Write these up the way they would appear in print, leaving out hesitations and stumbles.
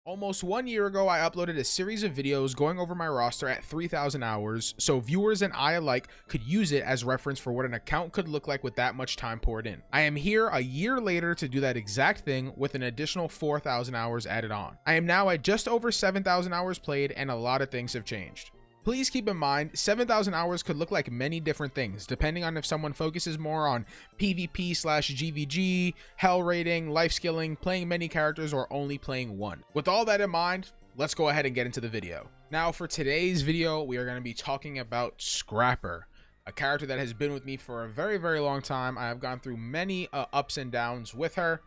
Almost 1 year ago, I uploaded a series of videos going over my roster at 3,000 hours, so viewers and I alike could use it as reference for what an account could look like with that much time poured in. I am here a year later to do that exact thing with an additional 4,000 hours added on. I am now at just over 7,000 hours played, and a lot of things have changed. Please keep in mind, 7,000 hours could look like many different things, depending on if someone focuses more on PvP/GVG, hell rating, life skilling, playing many characters, or only playing one. With all that in mind, let's go ahead and get into the video. Now, for today's video, we are going to be talking about Scrapper, a character that has been with me for a very, very long time. I have gone through many ups and downs with her,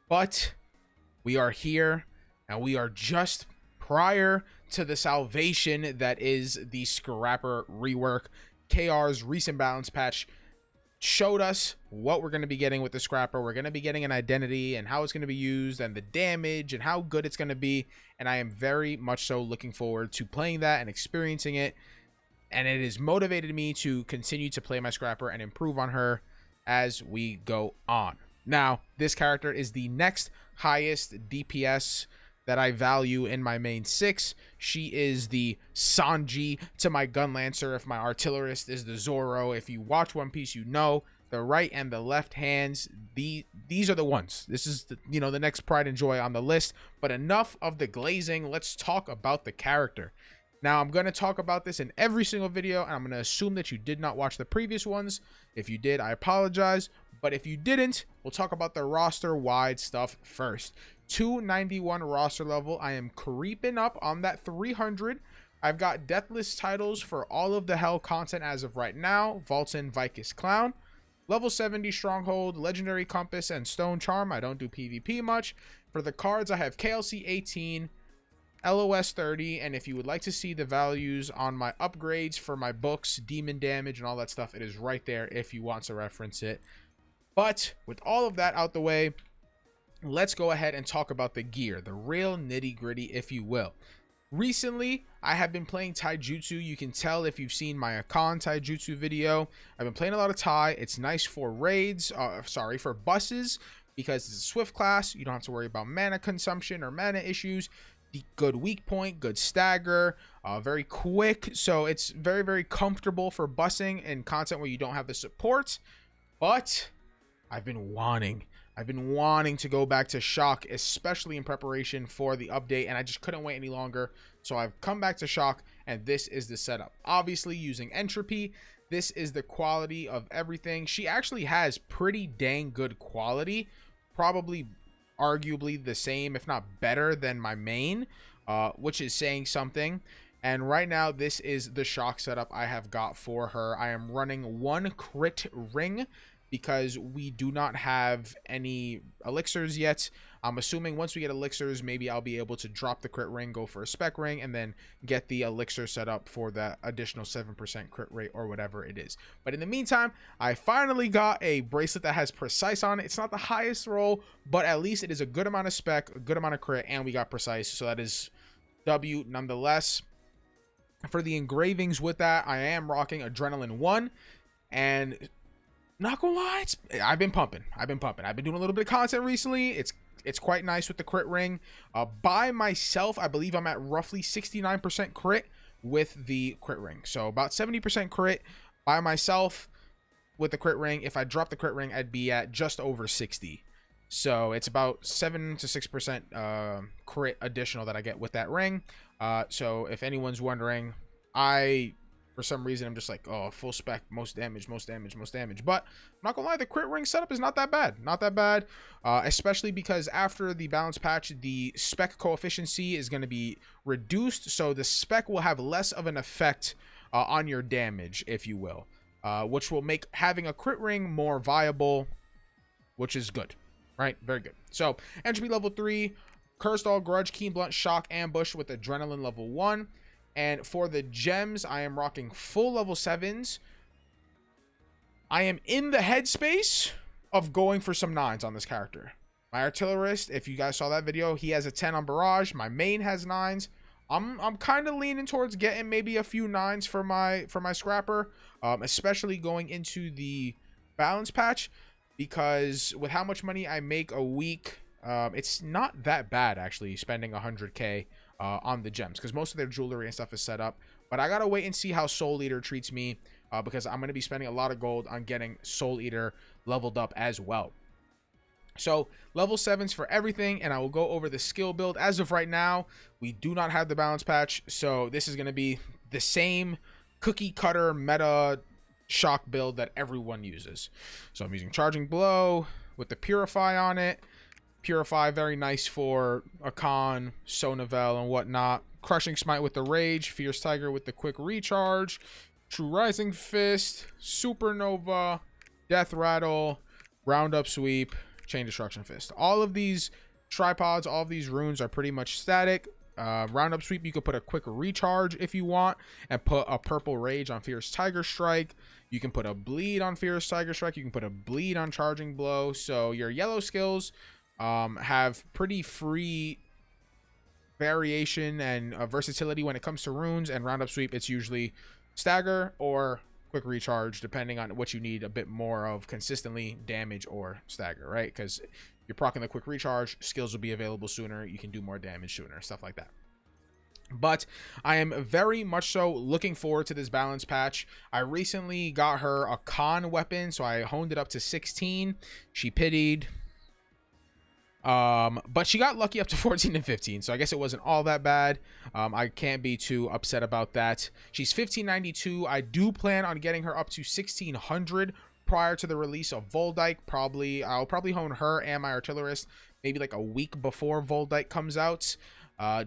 but we are here, and we are just prior to the salvation that is the Scrapper rework. KR's recent balance patch showed us what we're going to be getting with the Scrapper. We're going to be getting an identity and how it's going to be used and the damage and how good it's going to be, and I am very much so looking forward to playing that and experiencing it, and it has motivated me to continue to play my Scrapper and improve on her as we go on. Now, this character is the next highest DPS that I value in my main 6. She is the Sanji to my Gun Lancer if my Artillerist is the Zoro. If you watch One Piece, you know the right and the left hands, these are the ones. This is the, the next pride and joy on the list. But enough of the glazing. Let's talk about the character. Now, I'm going to talk about this in every single video, and I'm going to assume that you did not watch the previous ones. If you did, I apologize. But if you didn't, we'll talk about the roster-wide stuff first. 291 roster level. I am creeping up on that 300. I've got deathless titles for all of the hell content as of right now. Vaulton, Vicus, Clown. Level 70 Stronghold, Legendary Compass, and Stone Charm. I don't do PvP much. For the cards, I have KLC 18, LOS 30, and if you would like to see the values on my upgrades for my books, demon damage, and all that stuff, it is right there if you want to reference it. But with all of that out the way, let's go ahead and talk about the gear, the real nitty gritty, if you will. Recently, I have been playing Taijutsu. You can tell if you've seen my Akkan Taijutsu video. I've been playing a lot of Tai. It's nice for raids, for buses, because it's a swift class. You don't have to worry about mana consumption or mana issues. Good weak point, good stagger, very quick. So it's very, very comfortable for bussing and content where you don't have the support. But I've been wanting to go back to Shock, especially in preparation for the update, and I just couldn't wait any longer. So I've come back to Shock, and this is the setup. Obviously using Entropy. This is the quality of everything. She actually has pretty dang good quality, probably arguably the same, if not better than my main, which is saying something. And right now, this is the Shock setup I have got for her. I am running one crit ring, because we do not have any elixirs yet. I'm assuming once we get elixirs, maybe I'll be able to drop the crit ring, go for a spec ring, and then get the elixir set up for that additional 7% crit rate or whatever it is. But in the meantime, I finally got a bracelet that has precise on it. It's not the highest roll, but at least it is a good amount of spec, a good amount of crit, and we got precise. So that is W nonetheless. For the engravings with that, I am rocking Adrenaline 1, and not gonna lie, I've been pumping. I've been doing a little bit of content recently. It's quite nice with the crit ring. By myself, I believe I'm at roughly 69% crit with the crit ring. So about 70% crit by myself with the crit ring. If I drop the crit ring, I'd be at just over 60. So it's about 7 to 6% crit additional that I get with that ring. So if anyone's wondering, for some reason, I'm just like, oh, full spec, most damage. But I'm not gonna lie, the crit ring setup is not that bad. Especially because after the balance patch, the spec coefficient is going to be reduced. So the spec will have less of an effect on your damage, if you will. Which will make having a crit ring more viable, which is good, right? Very good. So, entropy level 3, Cursed All, Grudge, Keen Blunt, Shock, Ambush with Adrenaline level 1. And for the gems, I am rocking full level 7s. I am in the headspace of going for some 9s on this character. My Artillerist, if you guys saw that video, he has a 10 on Barrage. My main has 9s. I'm kind of leaning towards getting maybe a few 9s for my Scrapper, especially going into the balance patch, because with how much money I make a week it's not that bad actually spending 100k on the gems, because most of their jewelry and stuff is set up. But I gotta wait and see how Soul Eater treats me, because I'm gonna be spending a lot of gold on getting Soul Eater leveled up as well. So level 7s for everything, and I will go over the skill build. As of right now, we do not have the balance patch, so this is going to be the same cookie cutter meta shock build that everyone uses. So I'm using Charging Blow with the Purify on it. Purify, very nice for Akkan, Sonavel, and whatnot. Crushing Smite with the Rage. Fierce Tiger with the Quick Recharge. True Rising Fist. Supernova. Death Rattle. Roundup Sweep. Chain Destruction Fist. All of these tripods, all of these runes are pretty much static. Roundup Sweep, you could put a Quick Recharge if you want, and put a Purple Rage on Fierce Tiger Strike. You can put a Bleed on Fierce Tiger Strike. You can put a Bleed on Charging Blow. So your yellow skills have pretty free variation and versatility when it comes to runes. And Roundup Sweep, it's usually Stagger or Quick Recharge, depending on what you need a bit more of consistently, damage or stagger, right? Because you're proccing the Quick Recharge, skills will be available sooner, you can do more damage sooner, stuff like that. But I am very much so looking forward to this balance patch. I recently got her a Akkan weapon, so I honed it up to 16. She pitied, but she got lucky up to 14 and 15, so I guess it wasn't all that bad. I can't be too upset about that. She's 1592. I do plan on getting her up to 1600 prior to the release of Voldyke. I'll probably hone her and my artillerist maybe like a week before Voldyke comes out,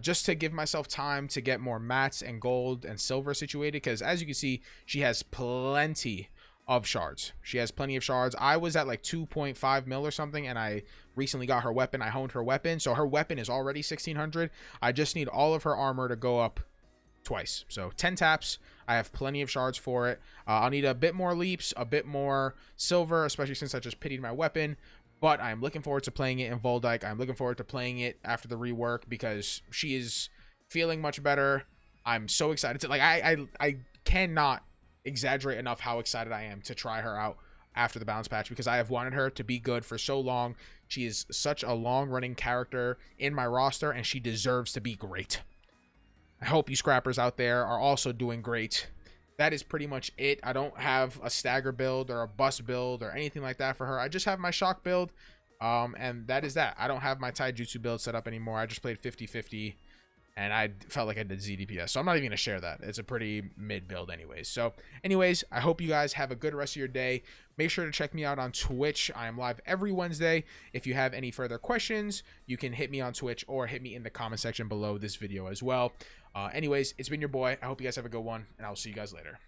just to give myself time to get more mats and gold and silver situated, because as you can see, she has plenty of shards. She has plenty of shards. I was at like 2.5 mil or something, and I recently got her weapon. I honed her weapon, so her weapon is already 1600. I just need all of her armor to go up twice, so 10 taps. I have plenty of shards for it. I'll need a bit more leaps, a bit more silver, especially since I just pitied my weapon. But I'm looking forward to playing it in Voldyke. I'm looking forward to playing it after the rework, because she is feeling much better. I'm so excited to, like, I cannot exaggerate enough how excited I am to try her out after the balance patch, because I have wanted her to be good for so long. She is such a long running character in my roster, and she deserves to be great. I hope you scrappers out there are also doing great. That is pretty much it. I don't have a stagger build or a bust build or anything like that for her. I just have my shock build, and that is that. I don't have my taijutsu build set up anymore. I just played 50-50. And I felt like I did ZDPS, so I'm not even going to share that. It's a pretty mid build anyways. So anyways, I hope you guys have a good rest of your day. Make sure to check me out on Twitch. I am live every Wednesday. If you have any further questions, you can hit me on Twitch or hit me in the comment section below this video as well. Anyways, it's been your boy. I hope you guys have a good one, and I'll see you guys later.